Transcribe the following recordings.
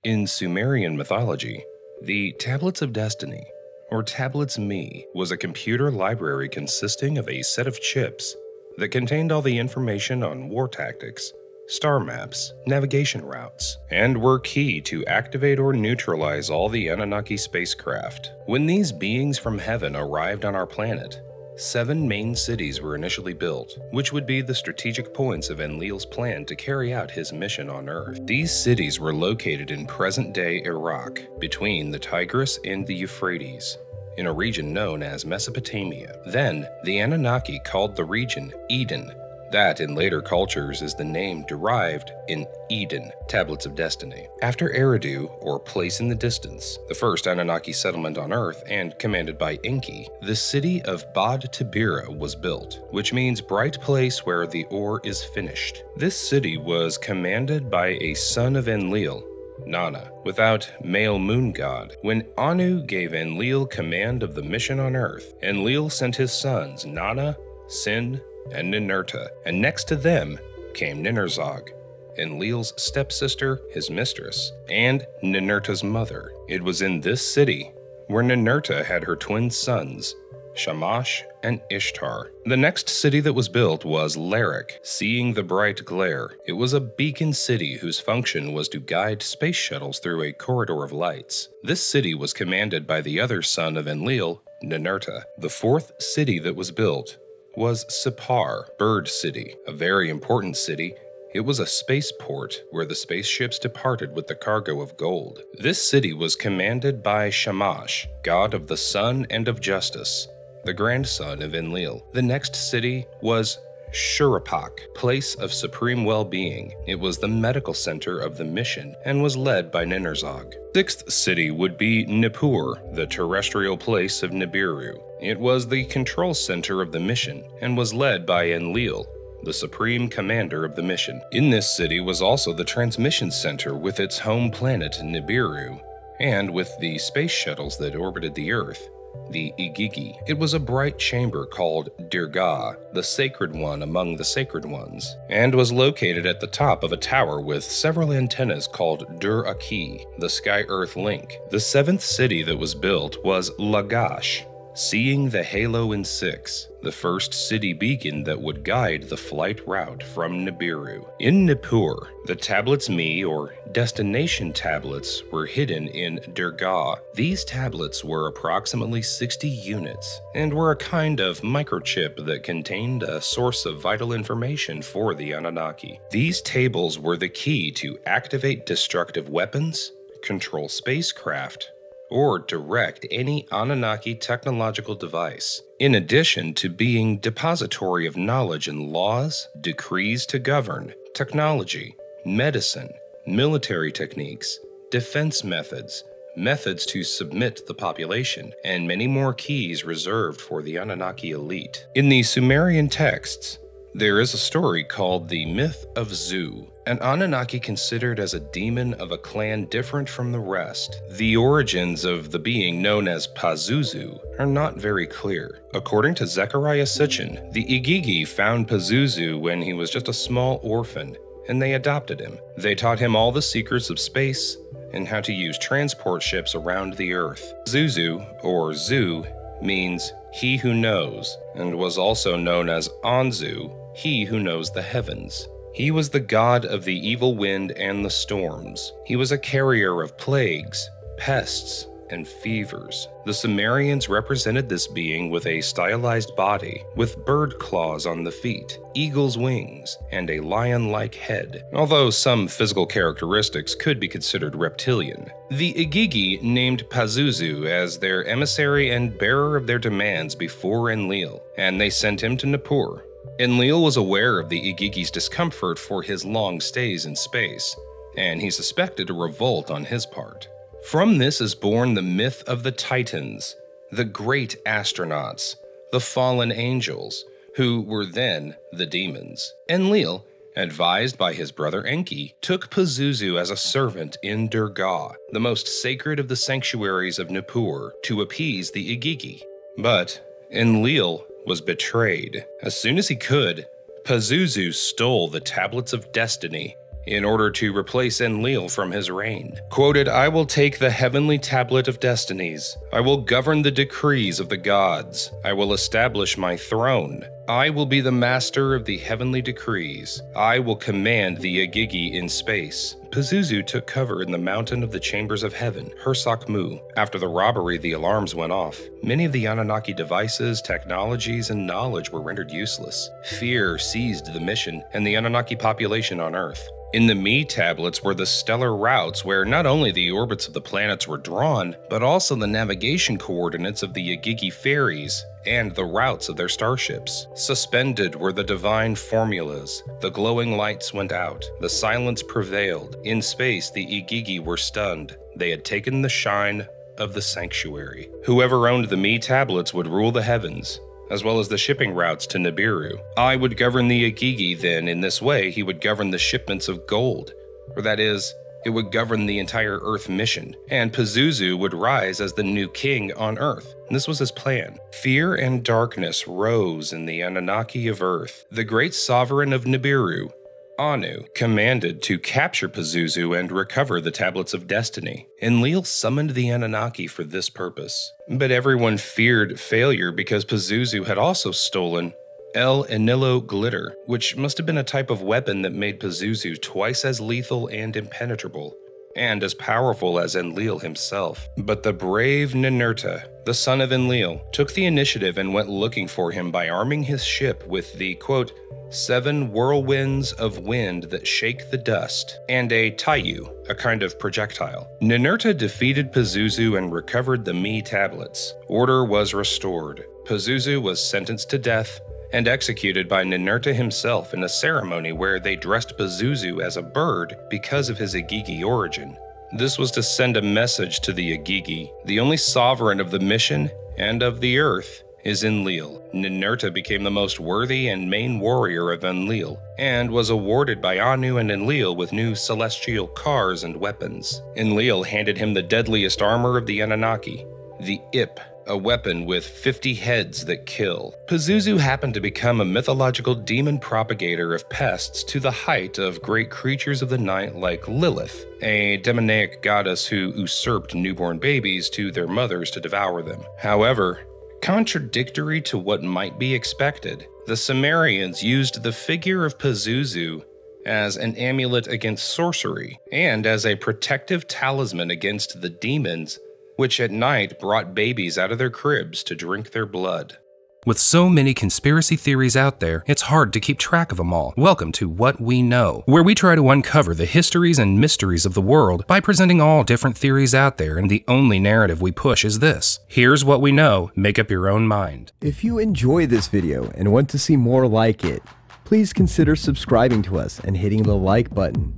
In Sumerian mythology, the Tablets of Destiny, or Tablets Me, was a computer library consisting of a set of chips that contained all the information on war tactics, star maps, navigation routes, and were key to activate or neutralize all the Anunnaki spacecraft. When these beings from heaven arrived on our planet, 7 main cities were initially built, which would be the strategic points of Enlil's plan to carry out his mission on Earth. These cities were located in present-day Iraq, between the Tigris and the Euphrates, in a region known as Mesopotamia. Then, the Anunnaki called the region Edin. That, in later cultures, is the name derived in Edin, Tablets of Destiny. After Eridu, or Place in the Distance, the first Anunnaki settlement on Earth and commanded by Enki, the city of Bad Tibira was built, which means bright place where the ore is finished. This city was commanded by a son of Enlil, Nana, without male moon god. When Anu gave Enlil command of the mission on Earth, Enlil sent his sons Nana, Sin, and Ninurta, and next to them came Ninurzag, Enlil's stepsister, his mistress, and Ninurta's mother. It was in this city where Ninurta had her twin sons, Shamash and Ishtar. The next city that was built was Larik, seeing the bright glare. It was a beacon city whose function was to guide space shuttles through a corridor of lights. This city was commanded by the other son of Enlil, Ninurta. The fourth city that was built was Sipar, Bird City, a very important city. It was a spaceport where the spaceships departed with the cargo of gold. This city was commanded by Shamash, god of the sun and of justice, the grandson of Enlil. The next city was Shurapak, place of supreme well-being. It was the medical center of the mission and was led by Ninurzag. Sixth city would be Nippur, the terrestrial place of Nibiru. It was the control center of the mission and was led by Enlil, the supreme commander of the mission. In this city was also the transmission center with its home planet Nibiru, and with the space shuttles that orbited the Earth, the Igigi. It was a bright chamber called Dirgah, the sacred one among the sacred ones, and was located at the top of a tower with several antennas called Dur-Aki, the Sky-Earth link. The seventh city that was built was Lagash, seeing the halo in 6, the first city beacon that would guide the flight route from Nibiru. In Nippur, the Tablets Me, or destination tablets, were hidden in Dirgah. These tablets were approximately 60 units and were a kind of microchip that contained a source of vital information for the Anunnaki. These tables were the key to activate destructive weapons, control spacecraft, or direct any Anunnaki technological device. In addition to being depository of knowledge and laws, decrees to govern, technology, medicine, military techniques, defense methods, methods to submit the population, and many more keys reserved for the Anunnaki elite. In the Sumerian texts, there is a story called the Myth of Zu, an Anunnaki considered as a demon of a clan different from the rest. The origins of the being known as Pazuzu are not very clear. According to Zechariah Sitchin, the Igigi found Pazuzu when he was just a small orphan, and they adopted him. They taught him all the secrets of space and how to use transport ships around the Earth. Zuzu, or Zu, means he who knows, and was also known as Anzu, he who knows the heavens. He was the god of the evil wind and the storms. He was a carrier of plagues, pests, and fevers. The Sumerians represented this being with a stylized body, with bird claws on the feet, eagle's wings, and a lion-like head, although some physical characteristics could be considered reptilian. The Igigi named Pazuzu as their emissary and bearer of their demands before Enlil, and they sent him to Nippur. Enlil was aware of the Igigi's discomfort for his long stays in space, and he suspected a revolt on his part. From this is born the myth of the Titans, the great astronauts, the fallen angels, who were then the demons. Enlil, advised by his brother Enki, took Pazuzu as a servant in Dirgah, the most sacred of the sanctuaries of Nippur, to appease the Igigi. But Enlil was betrayed. As soon as he could, Pazuzu stole the Tablets of Destiny in order to replace Enlil from his reign. Quoted, "I will take the heavenly tablet of destinies. I will govern the decrees of the gods. I will establish my throne. I will be the master of the heavenly decrees. I will command the Igigi in space." Pazuzu took cover in the mountain of the chambers of heaven, Hersakmu. After the robbery, the alarms went off. Many of the Anunnaki devices, technologies, and knowledge were rendered useless. Fear seized the mission and the Anunnaki population on Earth. In the Me tablets were the stellar routes where not only the orbits of the planets were drawn, but also the navigation coordinates of the Igigi ferries and the routes of their starships. Suspended were the divine formulas. The glowing lights went out. The silence prevailed. In space, the Igigi were stunned. They had taken the shine of the sanctuary. Whoever owned the Me tablets would rule the heavens, as well as the shipping routes to Nibiru. I would govern the Igigi then. In this way, he would govern the shipments of gold, or that is, it would govern the entire Earth mission, and Pazuzu would rise as the new king on Earth. This was his plan. Fear and darkness rose in the Anunnaki of Earth. The great sovereign of Nibiru, Anu, commanded to capture Pazuzu and recover the Tablets of Destiny. Enlil summoned the Anunnaki for this purpose. But everyone feared failure because Pazuzu had also stolen El Enlilo glitter, which must have been a type of weapon that made Pazuzu twice as lethal and impenetrable, and as powerful as Enlil himself. But the brave Ninurta, the son of Enlil, took the initiative and went looking for him by arming his ship with the, quote, 7 whirlwinds of wind that shake the dust, and a Taiyu, a kind of projectile. Ninurta defeated Pazuzu and recovered the Me tablets. Order was restored. Pazuzu was sentenced to death and executed by Ninurta himself in a ceremony where they dressed Pazuzu as a bird because of his Igigi origin. This was to send a message to the Igigi. The only sovereign of the mission and of the earth is Enlil. Ninurta became the most worthy and main warrior of Enlil, and was awarded by Anu and Enlil with new celestial cars and weapons. Enlil handed him the deadliest armor of the Anunnaki, the Ip, a weapon with 50 heads that kill. Pazuzu happened to become a mythological demon propagator of pests to the height of great creatures of the night like Lilith, a demoniac goddess who usurped newborn babies to their mothers to devour them. However, contradictory to what might be expected, the Sumerians used the figure of Pazuzu as an amulet against sorcery and as a protective talisman against the demons which at night brought babies out of their cribs to drink their blood. With so many conspiracy theories out there, it's hard to keep track of them all. Welcome to What We Know, where we try to uncover the histories and mysteries of the world by presenting all different theories out there, and the only narrative we push is this. Here's what we know, make up your own mind. If you enjoy this video and want to see more like it, please consider subscribing to us and hitting the like button.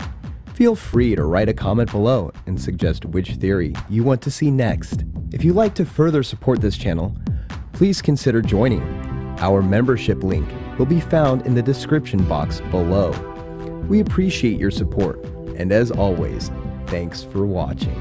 Feel free to write a comment below and suggest which theory you want to see next. If you'd like to further support this channel, please consider joining. Our membership link will be found in the description box below. We appreciate your support, and as always, thanks for watching.